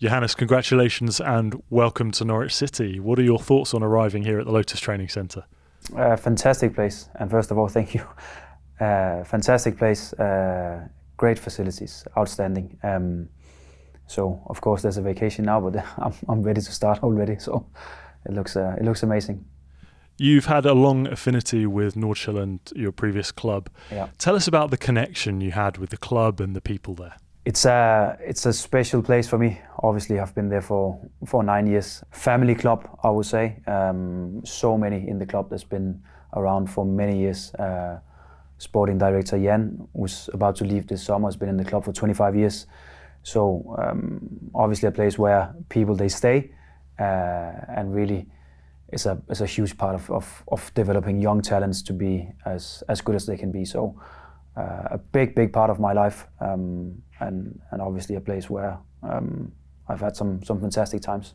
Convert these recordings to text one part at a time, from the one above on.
Johannes, congratulations and welcome to Norwich City. What are your thoughts on arriving here at the Lotus Training Centre? Fantastic place, and first of all, thank you. Fantastic place, great facilities, outstanding. So of course there's a vacation now, but I'm ready to start already. So it looks amazing. You've had a long affinity with Nordsjælland, your previous club. Yeah. Tell us about the connection you had with the club and the people there. It's a special place for me. Obviously, I've been there for 9 years. Family club, I would say. So many in the club that's been around for many years. Sporting director Jan, who's about to leave this summer, has been in the club for 25 years. So obviously a place where people, they stay, and really it's a huge part of developing young talents to be as good as they can be. So a big part of my life, and obviously a place where I've had some fantastic times.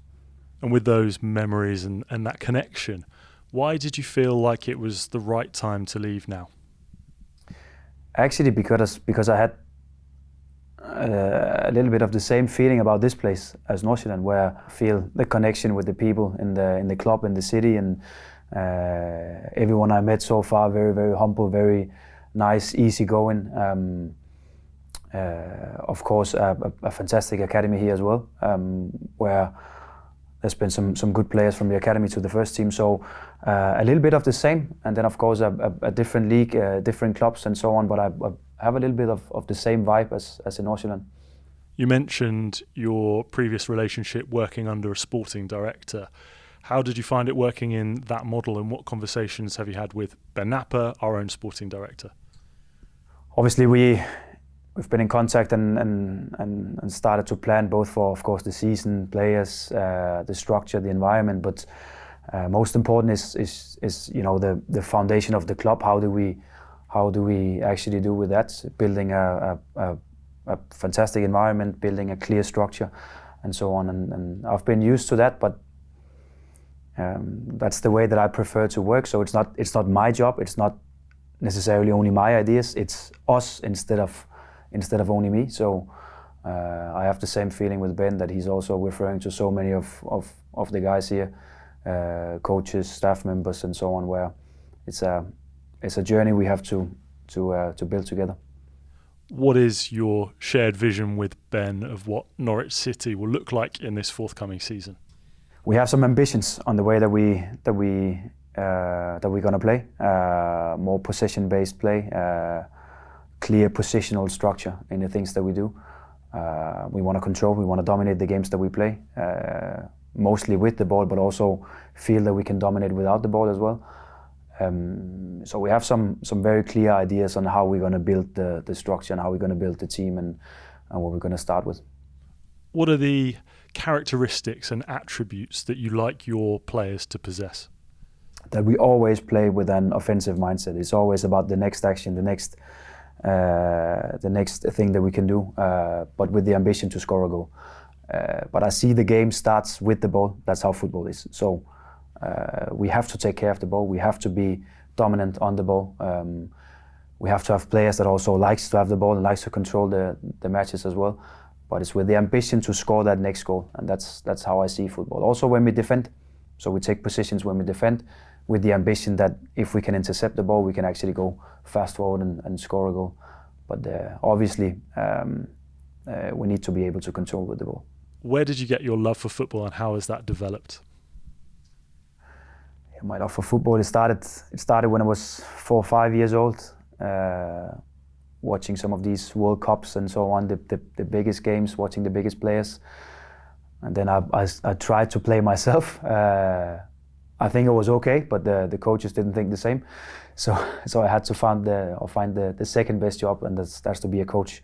And with those memories and that connection, why did you feel like it was the right time to leave now? Actually, because I had a little bit of the same feeling about this place as Nordsjælland, where I feel the connection with the people in the club, in the city, and everyone I met so far, very humble, very nice, easygoing. Of course, a fantastic academy here as well, where there's been some good players from the academy to the first team. So a little bit of the same, and then of course a different league, different clubs and so on. But I have a little bit of the same vibe as in Nordsjælland. You mentioned your previous relationship working under a sporting director. How did you find it working in that model, and what conversations have you had with Ben Napper, our own sporting director? Obviously, we've been in contact and started to plan both for, of course, the season, players, the structure, the environment. But most important is the foundation of the club. How do we actually do with that? Building a fantastic environment, building a clear structure, and so on. And I've been used to that, but that's the way that I prefer to work. So it's not my job. It's not necessarily only my ideas. It's us instead of only me. So I have the same feeling with Ben, that he's also referring to so many of the guys here, coaches, staff members, and so on, where it's a journey we have to build together. What is your shared vision with Ben of what Norwich City will look like in this forthcoming season? We have some ambitions on the way that we're going to play. More possession-based play, clear positional structure in the things that we do. We want to control, we want to dominate the games that we play, mostly with the ball, but also feel that we can dominate without the ball as well. So we have some very clear ideas on how we're going to build the structure and how we're going to build the team and what we're going to start with. What are the characteristics and attributes that you like your players to possess? That we always play with an offensive mindset. It's always about the next action, the next thing that we can do, but with the ambition to score a goal. But I see the game starts with the ball. That's how football is. So we have to take care of the ball. We have to be dominant on the ball. We have to have players that also likes to have the ball and likes to control the matches as well. But it's with the ambition to score that next goal, and that's how I see football. Also when we defend, so we take positions when we defend, with the ambition that if we can intercept the ball, we can actually go fast forward and score a goal. But obviously, we need to be able to control with the ball. Where did you get your love for football, and how has that developed? My love for football, it started when I was 4 or 5 years old, watching some of these World Cups and so on, the biggest games, watching the biggest players. And then I tried to play myself. I think it was okay, but the coaches didn't think the same. So I had to find the second best job, and that's to be a coach.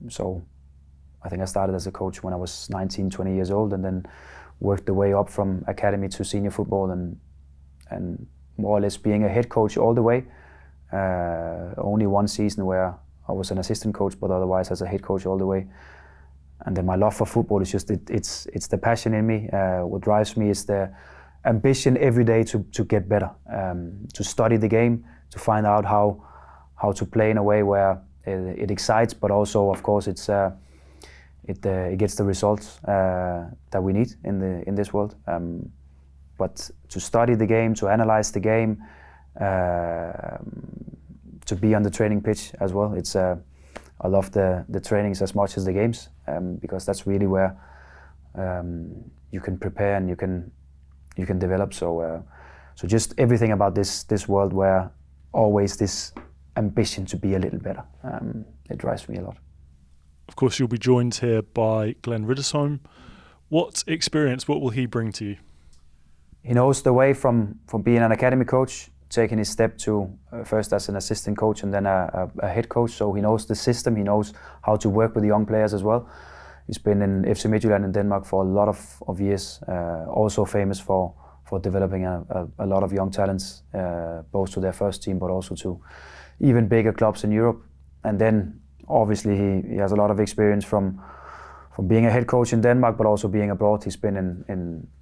So I think I started as a coach when I was 19, 20 years old, and then worked the way up from academy to senior football, and more or less being a head coach all the way. Only one season where I was an assistant coach, but otherwise as a head coach all the way. And then my love for football is just it's the passion in me. What drives me is the ambition every day to get better, to study the game, to find out how to play in a way where it excites, but also of course it's it gets the results that we need in this world. But to study the game, to analyze the game, to be on the training pitch as well. I love the trainings as much as the games, because that's really where you can prepare and you can develop. So just everything about this world, where always this ambition to be a little better, it drives me a lot. Of course, you'll be joined here by Glenn Riddersholm. What experience, what will he bring to you? He knows the way from being an academy coach, taking his step to first as an assistant coach and then a head coach. So he knows the system, he knows how to work with the young players as well. He's been in FC Midtjylland in Denmark for a lot of years, also famous for developing a lot of young talents, both to their first team but also to even bigger clubs in Europe. And then obviously he has a lot of experience from being a head coach in Denmark, but also being abroad. He's been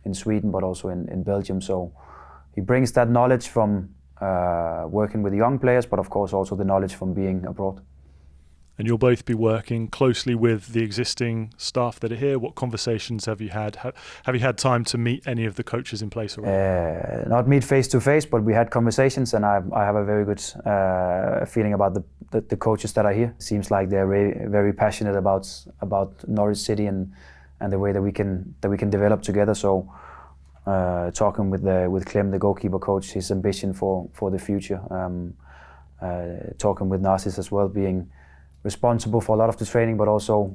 in Sweden, but also in Belgium. So he brings that knowledge from working with young players, but of course also the knowledge from being abroad. And you'll both be working closely with the existing staff that are here. What conversations have you had? Have you had time to meet any of the coaches in place already? Not meet face to face, but we had conversations, and I have a very good feeling about the coaches that are here. It seems like they're very passionate about Norwich City and the way that we can develop together. So talking with Clem, the goalkeeper coach, his ambition for the future. Talking with Narcis as well, being responsible for a lot of the training, but also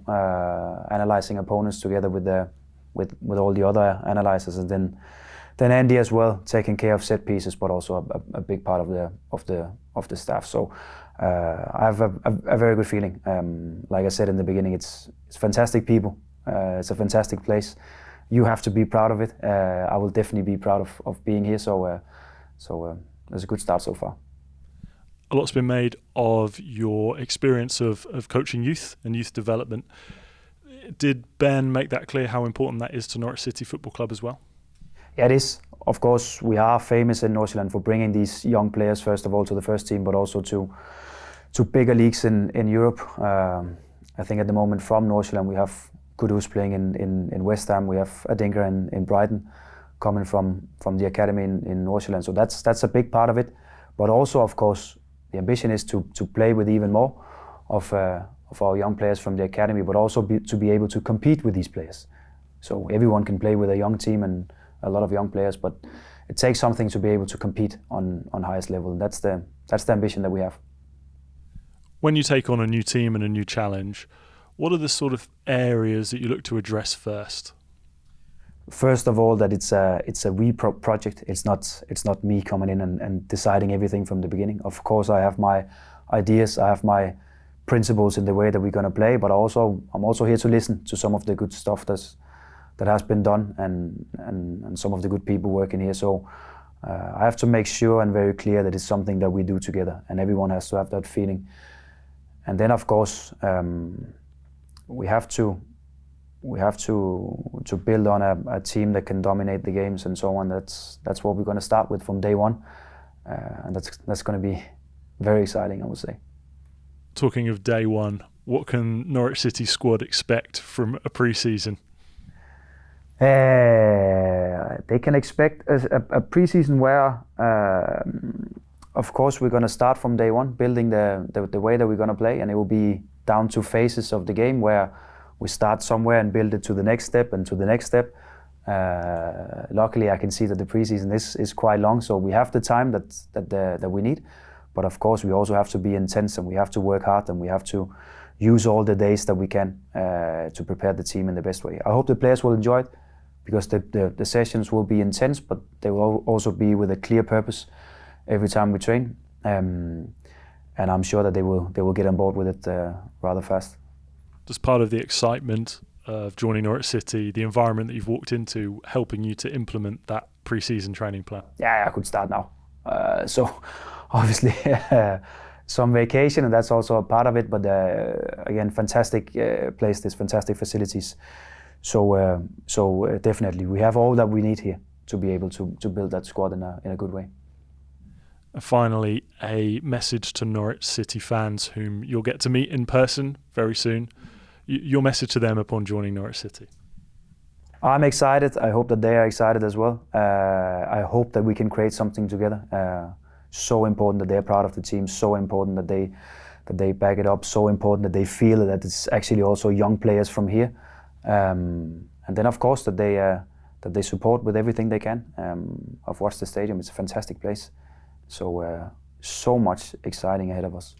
analyzing opponents together with all the other analyzers, and then Andy as well, taking care of set pieces, but also a big part of the staff. So I have a very good feeling. Like I said in the beginning, it's fantastic people. It's a fantastic place. You have to be proud of it. I will definitely be proud of being here. So there's a good start so far. A lot's been made of your experience of coaching youth and youth development. Did Ben make that clear how important that is to Norwich City Football Club as well? Yeah, it is. Of course, we are famous in Nordsjælland for bringing these young players, first of all, to the first team, but also to bigger leagues in Europe. I think at the moment from Nordsjælland we have Kudus playing in West Ham, we have Adingra in Brighton, coming from the academy in Nordsjælland. So that's a big part of it. But also, of course, the ambition is to play with even more of our young players from the academy, but also to be able to compete with these players. So everyone can play with a young team and a lot of young players, but it takes something to be able to compete on highest level. And that's the ambition that we have. When you take on a new team and a new challenge, what are the sort of areas that you look to address first? First of all, that it's a we project. It's not me coming in and deciding everything from the beginning. Of course, I have my ideas, I have my principles in the way that we're going to play, but I'm also here to listen to some of the good stuff that has been done and some of the good people working here. So I have to make sure and very clear that it's something that we do together, and everyone has to have that feeling. And then, of course, we have to build on a team that can dominate the games and so on. That's what we're going to start with from day one, and that's going to be very exciting, I would say. Talking of day one, what can Norwich City squad expect from a pre-season? They can expect a pre-season where, of course, we're going to start from day one, building the way that we're going to play, and it will be down to phases of the game where we start somewhere and build it to the next step and to the next step. Luckily, I can see that the preseason is quite long, so we have the time that we need. But of course, we also have to be intense, and we have to work hard, and we have to use all the days that we can to prepare the team in the best way. I hope the players will enjoy it, because the sessions will be intense, but they will also be with a clear purpose every time we train. And I'm sure that they will get on board with it rather fast. Does part of the excitement of joining Norwich City, the environment that you've walked into, helping you to implement that pre-season training plan? Yeah, I could start now. So obviously some vacation, and that's also a part of it. But again, fantastic place, there's fantastic facilities. So definitely we have all that we need here to be able to build that squad in a good way. And finally, a message to Norwich City fans whom you'll get to meet in person very soon. Your message to them upon joining Norwich City? I'm excited. I hope that they are excited as well. I hope that we can create something together. So important that they're proud of the team. So important that they back it up. So important that they feel that it's actually also young players from here. And then of course that they support with everything they can. I've watched the stadium. It's a fantastic place. So so much exciting ahead of us.